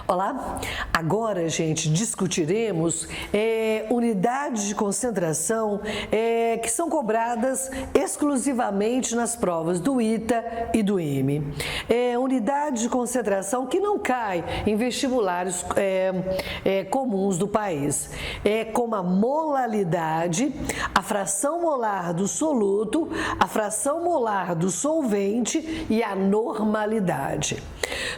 Olá, agora, gente, discutiremos unidades de concentração que são cobradas exclusivamente nas provas do ITA e do IME. Unidade de concentração que não cai em vestibulares comuns do país. Como a molalidade, a fração molar do soluto, a fração molar do solvente e a normalidade.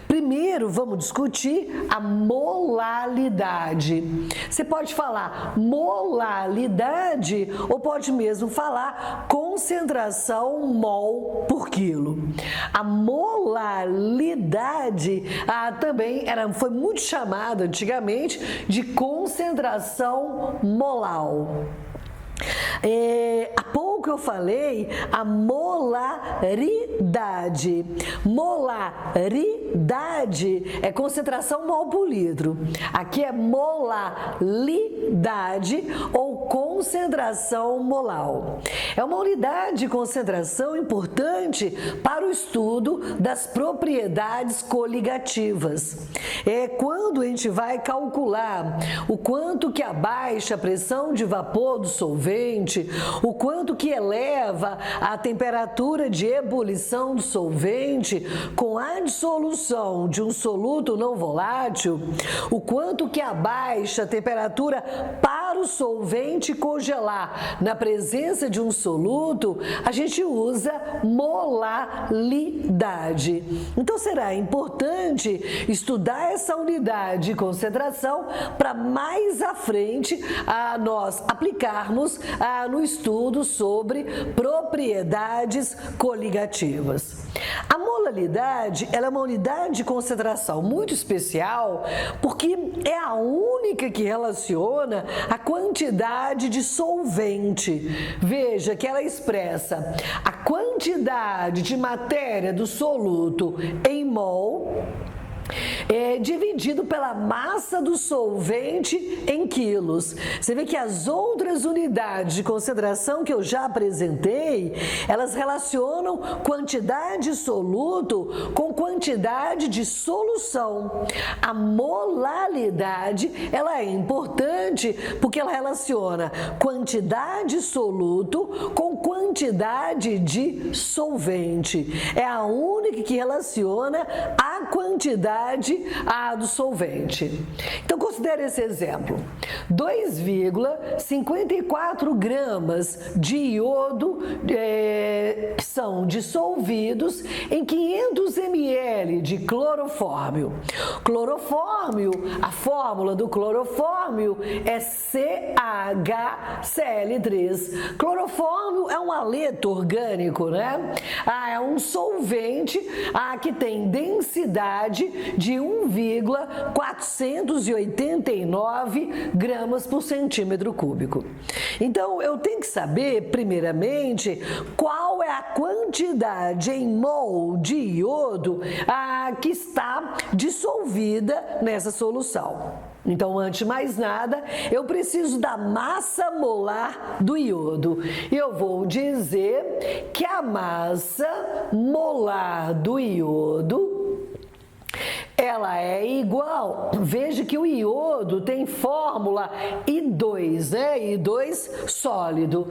Primeiro, vamos discutir a molalidade. Você pode falar molalidade ou pode mesmo falar concentração mol por quilo. A molalidade também foi muito chamada antigamente de concentração molal. Há pouco eu falei a molaridade. Molaridade é concentração mol por litro. Aqui é molalidade ou concentração molal. É uma unidade de concentração importante para o estudo das propriedades coligativas. Quando a gente vai calcular o quanto que abaixa a pressão de vapor do solvente, o quanto que eleva a temperatura de ebulição do solvente com a dissolução de um soluto não volátil, o quanto que abaixa a temperatura para o solvente congelar na presença de um soluto, a gente usa molalidade. Então será importante estudar essa unidade de concentração para mais à frente nós aplicarmos no estudo sobre propriedades coligativas. A molalidade ela é uma unidade de concentração muito especial porque é a única que relaciona a quantidade de solvente. Veja que ela expressa a quantidade de matéria do soluto em mol dividido pela massa do solvente em quilos. Você vê que as outras unidades de concentração que eu já apresentei, elas relacionam quantidade de soluto com quantidade de solução. A molalidade, ela é importante porque ela relaciona quantidade de soluto com quantidade de solvente. É a única que relaciona a quantidade do solvente. Então, considere esse exemplo. 2,54 gramas de iodo são dissolvidos em 500 ml de clorofórmio. Clorofórmio, a fórmula do clorofórmio é CaHCl3. Clorofórmio é um haleto orgânico, né? É um solvente que tem densidade de 1,489 gramas por centímetro cúbico. Então, eu tenho que saber, primeiramente, qual é a quantidade em mol de iodo que está dissolvida nessa solução. Então, antes de mais nada, eu preciso da massa molar do iodo. Eu vou dizer que a massa molar do iodo ela é igual, veja que o iodo tem fórmula I2, né? I2 sólido.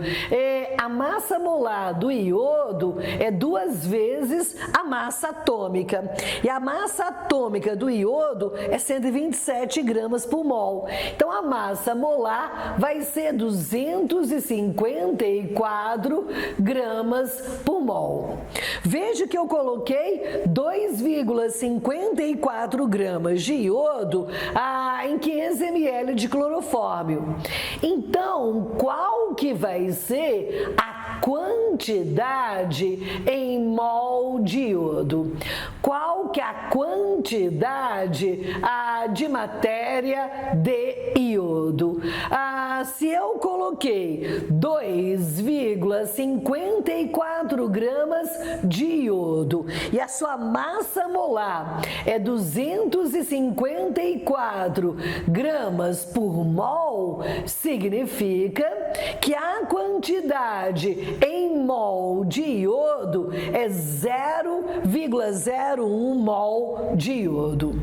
A massa molar do iodo é 2 vezes a massa atômica. E a massa atômica do iodo é 127 gramas por mol. Então, a massa molar vai ser 254 gramas por mol. Veja que eu coloquei 2,54 gramas de iodo em 500 ml de clorofórmio. Então, qual que vai ser a quantidade em mol de iodo? Qual que é a quantidade de matéria de iodo? Se eu coloquei 2,54 gramas de iodo e a sua massa molar é 254 gramas por mol, significa que a quantidade em mol de iodo é 0,01 mol de iodo.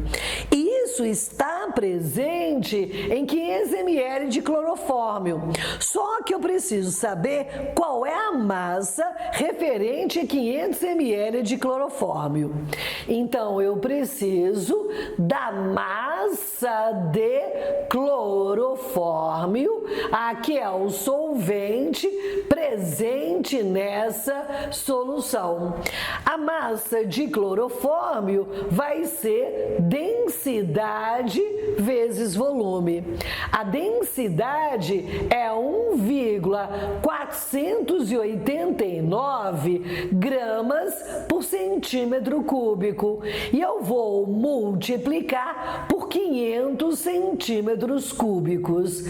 isso está presente em 500 ml de clorofórmio. Só que eu preciso saber qual é a massa referente a 500 ml de clorofórmio. Então, eu preciso da massa de clorofórmio, que é o solvente presente nessa solução. A massa de clorofórmio vai ser densidade vezes volume. A densidade é 1,489 gramas por centímetro cúbico e eu vou multiplicar por 500 centímetros cúbicos.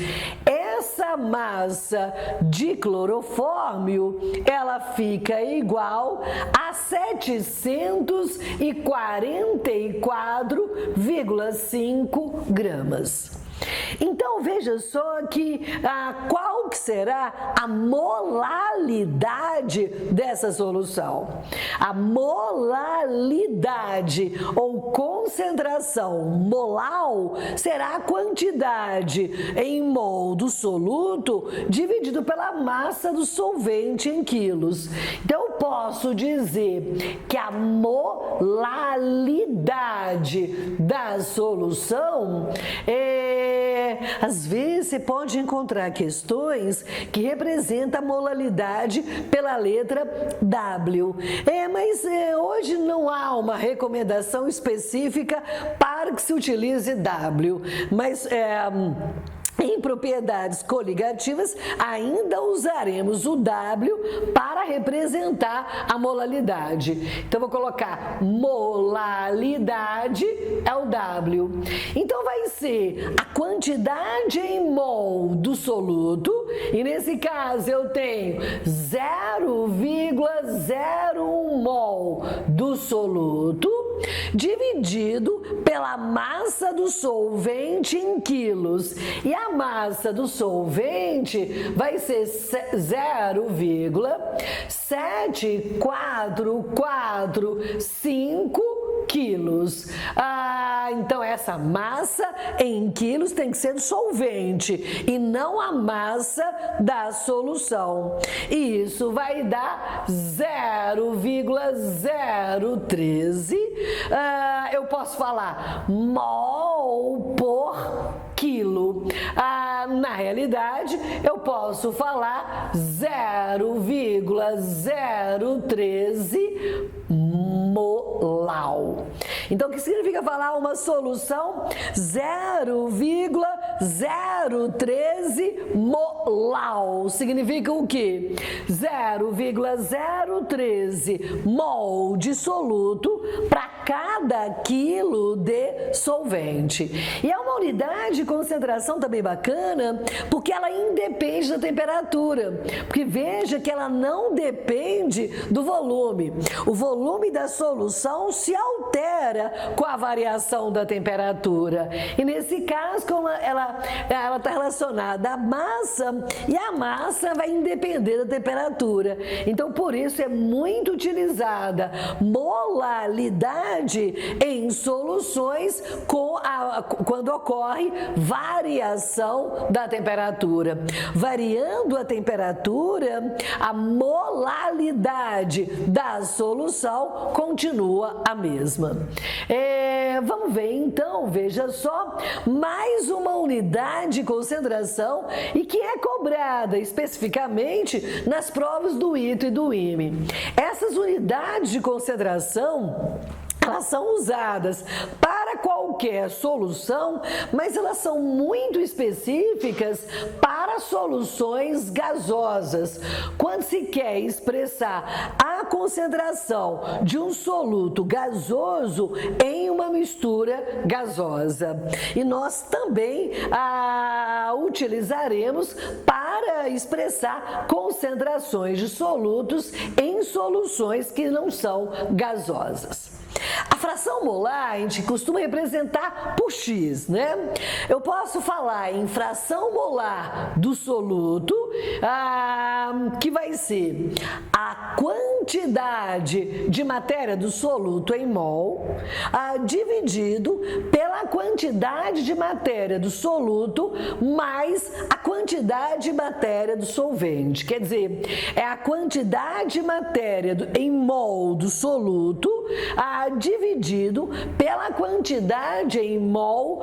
Essa massa de clorofórmio, ela fica igual a 744,5 gramas. Então, veja só que qual que será a molalidade dessa solução? A molalidade ou concentração molal será a quantidade em mol do soluto dividido pela massa do solvente em quilos. Então, eu posso dizer que a molalidade da solução às vezes você pode encontrar questões que representam a molalidade pela letra W. Mas hoje não há uma recomendação específica para que se utilize W. Mas em propriedades coligativas, ainda usaremos o W para representar a molalidade. Então, vou colocar molalidade é o W. Então, vai ser a quantidade em mol do soluto, e nesse caso eu tenho 0,01 mol do soluto, dividido pela massa do solvente em quilos. E a massa do solvente vai ser 0,7445 quilos. Então essa massa em quilos tem que ser do solvente e não a massa da solução. E isso vai dar 0,013. Eu posso falar mol por quilo. Na realidade, eu posso falar 0,013 molar. Então, o que significa falar uma solução? 0,013 molar. Significa o quê? 0,013 mol de soluto para cada quilo de solvente. E é uma unidade de concentração também bacana, porque ela independe da temperatura. Porque veja que ela não depende do volume. O volume da solução se altera com a variação da temperatura. E nesse caso, como ela está relacionada à massa, e a massa vai independer da temperatura. Então, por isso é muito utilizada molalidade em soluções quando ocorre variação da temperatura. Variando a temperatura, a molalidade da solução continua a mesma. Vamos ver então, veja só, mais uma unidade de concentração e que é cobrada especificamente nas provas do ITO e do IME. Essas unidades de concentração, elas são usadas para qualquer solução, mas elas são muito específicas para soluções gasosas. Quando se quer expressar a concentração de um soluto gasoso em uma mistura gasosa. E nós também utilizaremos para expressar concentrações de solutos em soluções que não são gasosas. A fração molar a gente costuma representar por x, né? Eu posso falar em fração molar do soluto, que vai ser a quantidade de matéria do soluto em mol, dividido pela quantidade de matéria do soluto mais a quantidade de matéria do solvente. Quer dizer, é a quantidade de matéria em mol do soluto dividido pela quantidade em mol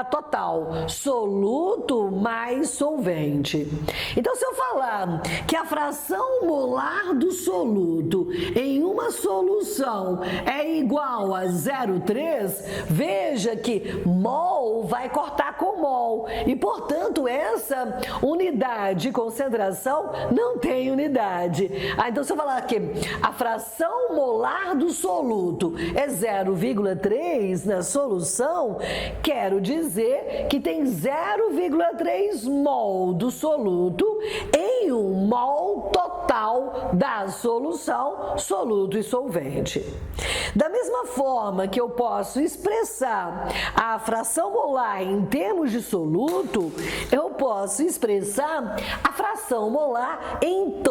total, soluto mais solvente. Então, se eu falar que a fração molar do soluto em uma solução é igual a 0,3, veja que mol vai cortar com mol e, portanto, essa unidade de concentração não tem unidade. Então, se eu falar que a fração molar do soluto é 0,3 na solução, quero dizer que tem 0,3 mol do soluto em um mol total da solução, soluto e solvente. Da mesma forma que eu posso expressar a fração molar em termos de soluto, eu posso expressar a fração molar em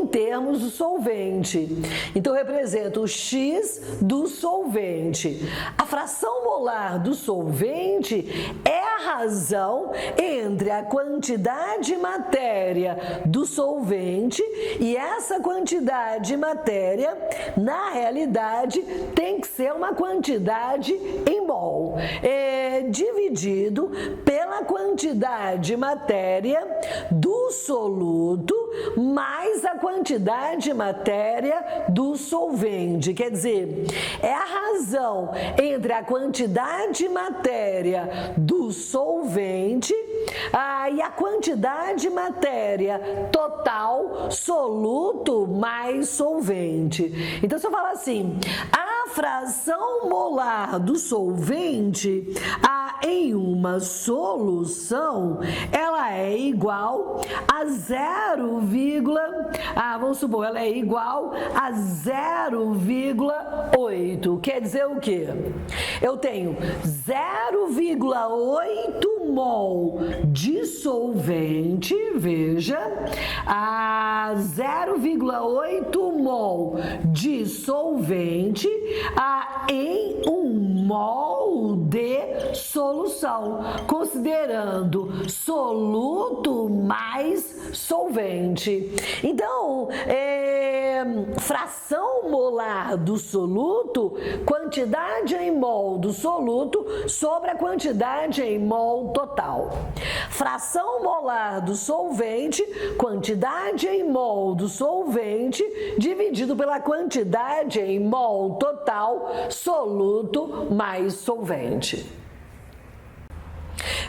termos do solvente. Então, eu represento o x do solvente. A fração molar do solvente é a razão entre a quantidade de matéria do solvente e essa quantidade de matéria, na realidade, tem que ser uma quantidade em mol, dividido pela quantidade de matéria do soluto mais a quantidade de matéria do solvente. Quer dizer, é a razão entre a quantidade de matéria do solvente e a quantidade de matéria total, soluto mais solvente. Então, se eu falar assim, a fração molar do solvente em uma solução, ela é igual a 0,8. Quer dizer o quê? Eu tenho 0,8 mol de solvente, veja, 0,8 mol de solvente em um mol de solução, considerando soluto mais solvente. Então, fração molar do soluto, quantidade em mol do soluto sobre a quantidade em mol total. Fração molar do solvente, quantidade em mol do solvente, dividido pela quantidade em mol total, soluto mais solvente.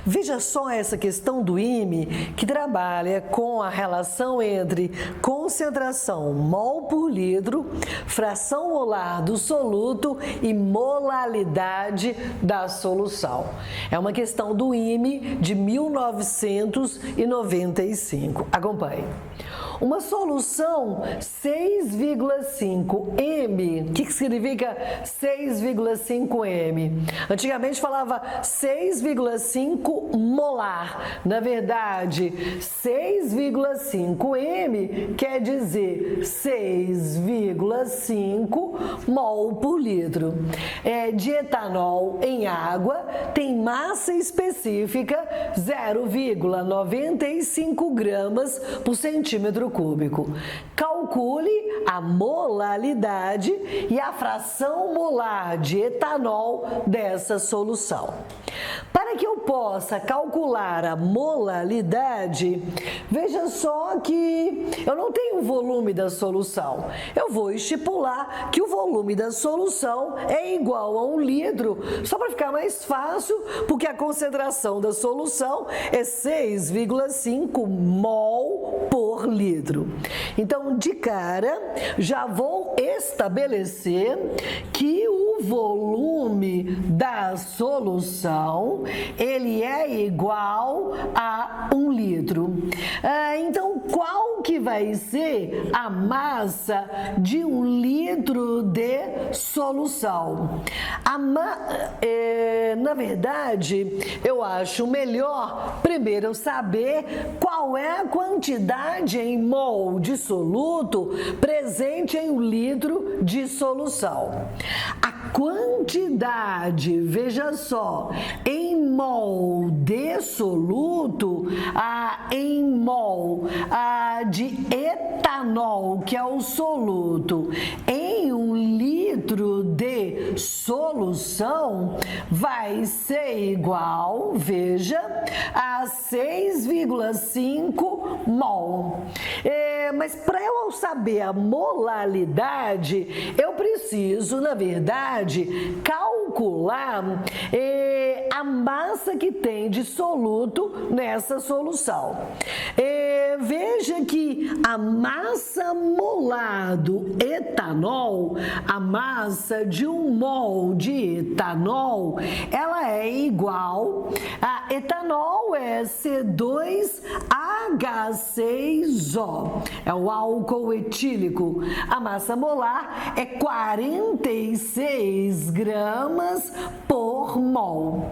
Veja só essa questão do IME, que trabalha com a relação entre concentração mol por litro, fração molar do soluto e molaridade da solução. É uma questão do IME de 1995. Acompanhe. Uma solução 6,5 M. O que significa 6,5 M? Antigamente falava 6,5 molar. Na verdade, 6,5 M quer dizer 6,5 mol por litro. De etanol em água tem massa específica 0,95 gramas por centímetro cúbico. Calcule a molaridade e a fração molar de etanol dessa solução. Para que eu possa calcular a molaridade, veja só que eu não tenho o volume da solução. Eu vou estipular que o volume da solução é igual a 1 litro, só para ficar mais fácil, porque a concentração da solução é 6,5 mol por litro. Então, de cara, já vou estabelecer que o volume da solução, ele é igual a 1 litro. Então, qual que vai ser a massa de 1 litro de solução? Na verdade, eu acho melhor primeiro eu saber qual é a quantidade em mol de soluto presente em 1 litro de solução. A quantidade, veja só, em mol de soluto, em mol de etanol, que é o soluto, em 1 litro de solução, vai ser igual, veja, a 6,5 mol. Mas para eu saber a molaridade, eu preciso, na verdade, calcular a massa que tem de soluto nessa solução. Veja que a massa molar do etanol, a massa de 1 mol de etanol, ela é igual a etanol é C2H6O, é o álcool etílico. A massa molar é 46 gramas por mol.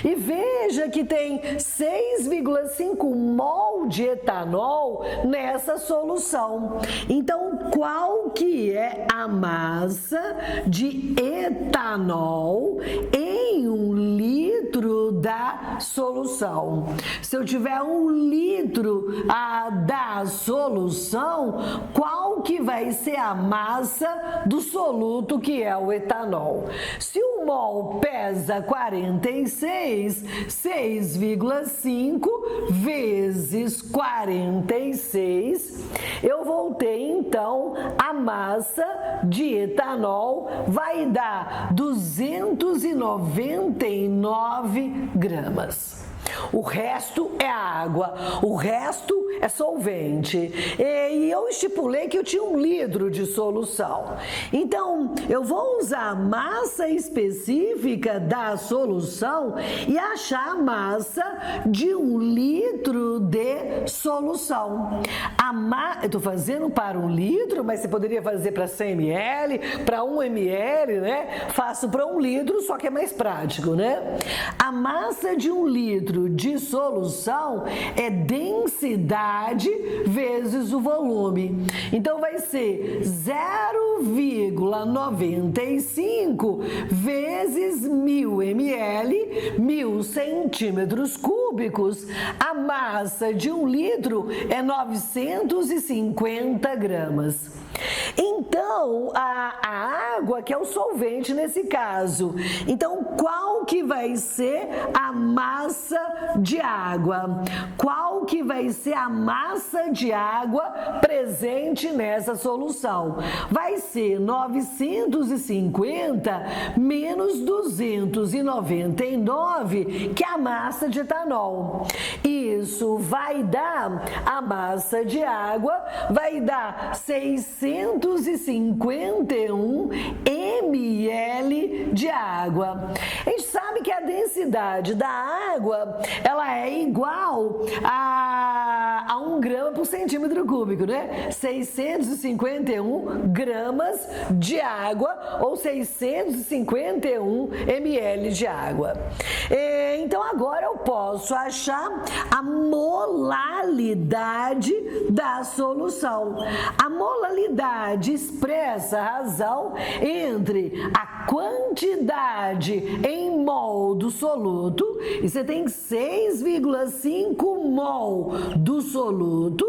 E veja que tem 6,5 mol de etanol nessa solução. Então, qual que é a massa de etanol em 1 litro da solução? Se eu tiver 1 litro da solução, qual que vai ser a massa do soluto que é o etanol? Se o mol pesa 46, 6,5 vezes 46, eu vou ter então a massa de etanol vai dar 299 gramas. O resto é água, o resto é solvente. E eu estipulei que eu tinha 1 litro de solução. Então, eu vou usar a massa específica da solução e achar a massa de 1 litro de solução. Eu estou fazendo para 1 litro, mas você poderia fazer para 100 ml, para 1 ml, né? Faço para 1 litro, só que é mais prático, né? A massa de 1 litro de solução é densidade vezes o volume. Então, vai ser 0,95 vezes 1000 ml, 1000 centímetros cúbicos. A massa de 1 litro é 950 gramas. Então, a água, que é o solvente nesse caso. Então, qual que vai ser a massa de água? Qual que vai ser a massa de água presente nessa solução? Vai ser 950 menos 299, que é a massa de etanol. Isso vai dar, a massa de água vai dar 651 ml de água. A gente sabe que a densidade da água, ela é igual a 1 grama por centímetro cúbico, né? 651 gramas de água ou 651 ml de água. Então, agora eu posso achar a molaridade da solução. A molaridade expressa a razão entre a quantidade em mol do soluto, e você tem 6,5 mol do soluto,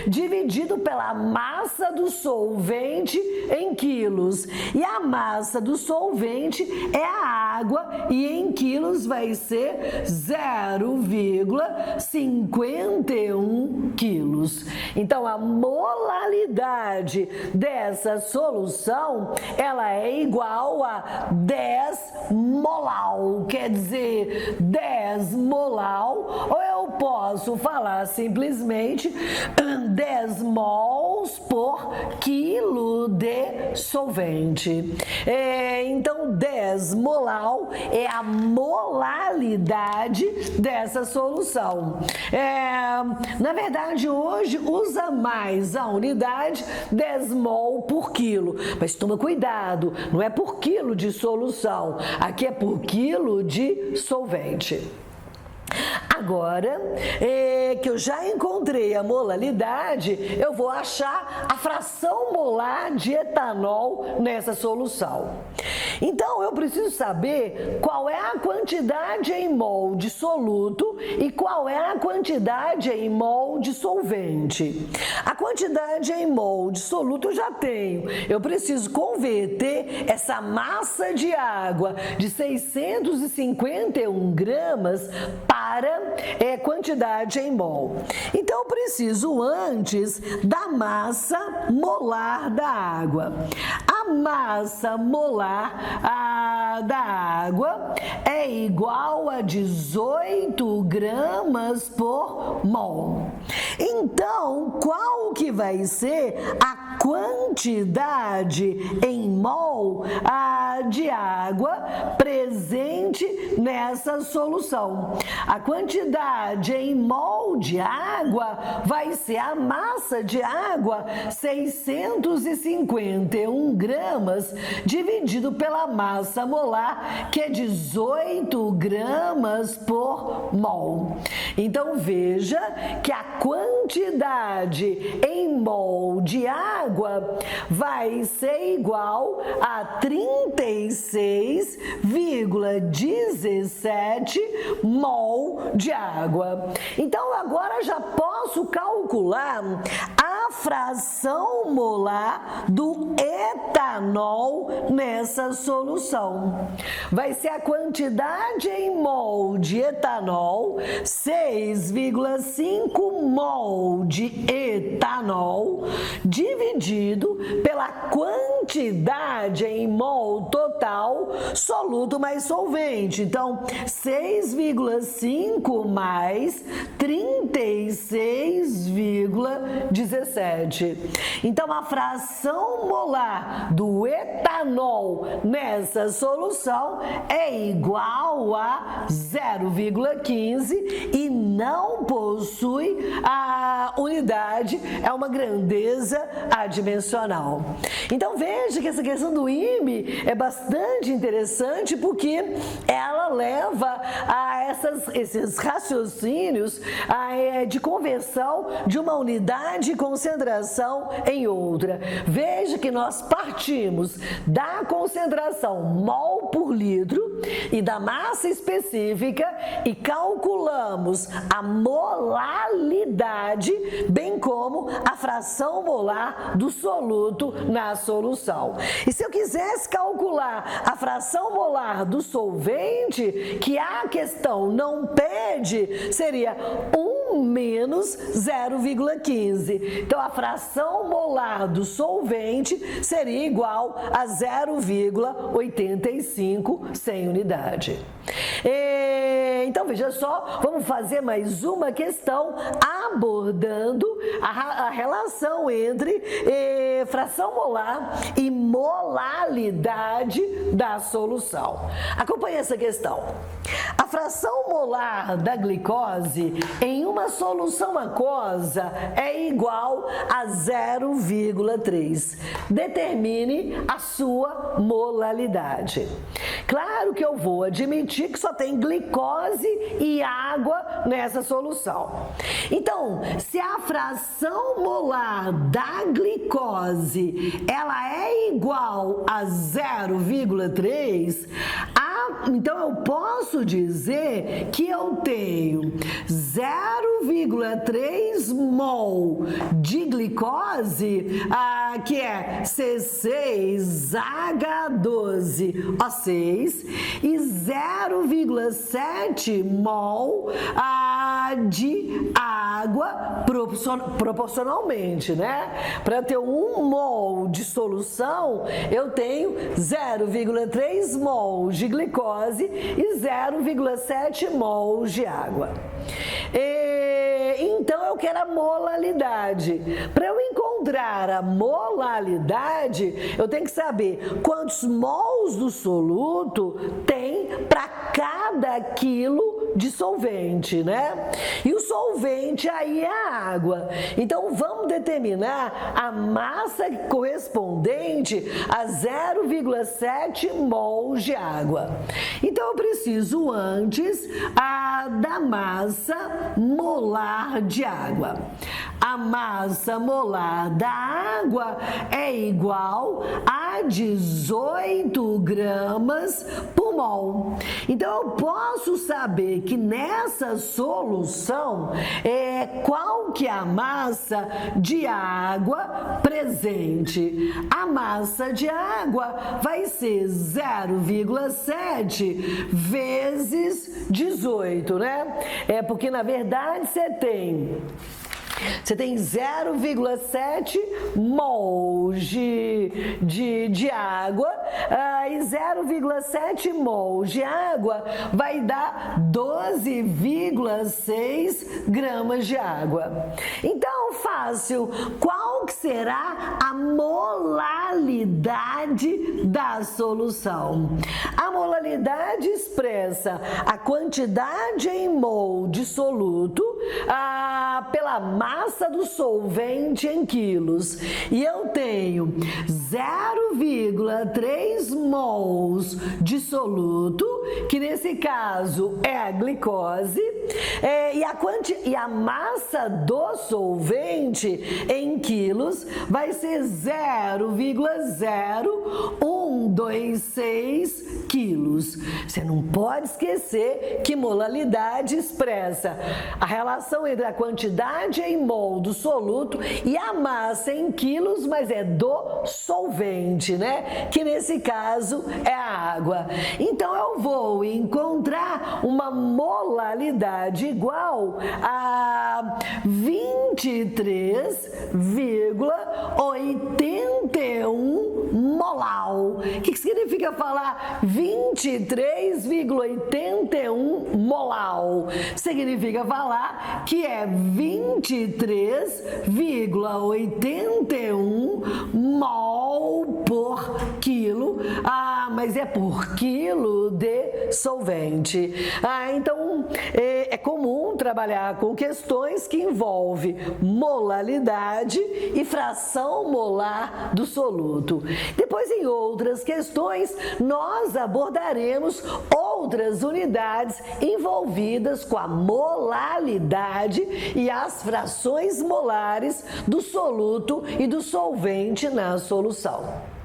dividido pela massa do solvente em quilos. E a massa do solvente é a água, e em quilos vai ser 0,51 quilos. Então, a molaridade dessa solução, ela é igual a 10 molal, quer dizer, 10 molal, ou eu posso falar simplesmente 10 mols por quilo de solvente. Então, 10 molar é a molalidade dessa solução. Na verdade, hoje usa mais a unidade 10 mol por quilo, mas toma cuidado, não é por quilo de solução, aqui é por quilo de solvente. Agora que eu já encontrei a molalidade, eu vou achar a fração molar de etanol nessa solução. Então, eu preciso saber qual é a quantidade em mol de soluto e qual é a quantidade em mol de solvente. A quantidade em mol de soluto eu já tenho. Eu preciso converter essa massa de água de 651 gramas para quantidade em mol. Então, eu preciso antes da massa molar da água. A massa molar da água é igual a 18 gramas por mol. Então, qual que vai ser a quantidade em mol de água presente nessa solução? A quantidade em mol de água vai ser a massa de água 651 gramas dividido pela massa molar, que é 18 gramas por mol. Então, veja que a quantidade em mol de água vai ser igual a 36,17 mol de água. Então, agora já posso calcular a fração molar do etanol nessa solução. Vai ser a quantidade em mol de etanol, 6,5 mol de etanol, dividido pela quantidade em mol total, soluto mais solvente. Então, 6,5 mais 36,17. Então, a fração molar do etanol nessa solução é igual a 0,15 e não possui a unidade, é uma grandeza adimensional. Então, veja que essa questão do IME é bastante interessante porque ela leva a esses raciocínios de conversão de uma unidade de concentração em outra. Veja que nós partimos da concentração mol por litro e da massa específica e calculamos a molalidade, bem como a fração molar do soluto na solução. E se eu quisesse calcular a fração molar do solvente, que a questão não pede, seria 1 menos 0,15. Então, a fração molar do solvente seria igual a 0,85 sem unidade. Então, veja só, vamos fazer mais uma questão abordando a relação entre fração molar e molalidade da solução. Acompanhe essa questão. A fração molar da glicose em uma solução aquosa é igual a 0,3. Determine a sua molalidade. Claro que eu vou admitir que só tem glicose e água nessa solução. Então, se a fração molar da glicose ela é igual a 0,3, então eu posso dizer que eu tenho 0,3 mol de glicose, que é C6H12O6, e 0,7 mol de água proporcionalmente, né? Para ter 1 mol de solução, eu tenho 0,3 mols de glicose e 0,7 mols de água. Então, eu quero a molalidade. Para eu encontrar a molalidade, eu tenho que saber quantos mols do soluto tem para cada quilo de solvente, né? E o solvente aí é a água. Então, vamos determinar a massa correspondente a 0,7 mols de água. Então, eu preciso antes da massa molar de água. A massa molar da água é igual a 18 gramas por mol. Então, eu posso saber que nessa solução, qual que é a massa de água presente? A massa de água vai ser 0,7 vezes 18, né? Porque, na verdade, você tem 0,7 mols de água e 0,7 mols de água vai dar 12,6 gramas de água. Então, fácil, qual que será a molalidade da solução? A molalidade expressa a quantidade em mol de soluto pela massa do solvente em quilos. E eu tenho 0,3 mols de soluto, que nesse caso é a glicose, e a massa do solvente em quilos vai ser 0,0126 quilos. Você não pode esquecer que molalidade expressa a relação entre a quantidade em mol do soluto e a massa em quilos, mas é do solvente, né? Que nesse caso é a água. Então, eu vou encontrar uma molalidade igual a 23,81 molal. O que significa falar 23,81 molal? Significa falar que é 23,81 mol por quilo, mas é por quilo de solvente. Então, é comum trabalhar com questões que envolvem molalidade e fração molar do soluto. Depois, em outras questões, nós abordaremos outras unidades envolvidas com a molalidade e as frações molares do soluto e do solvente na solução.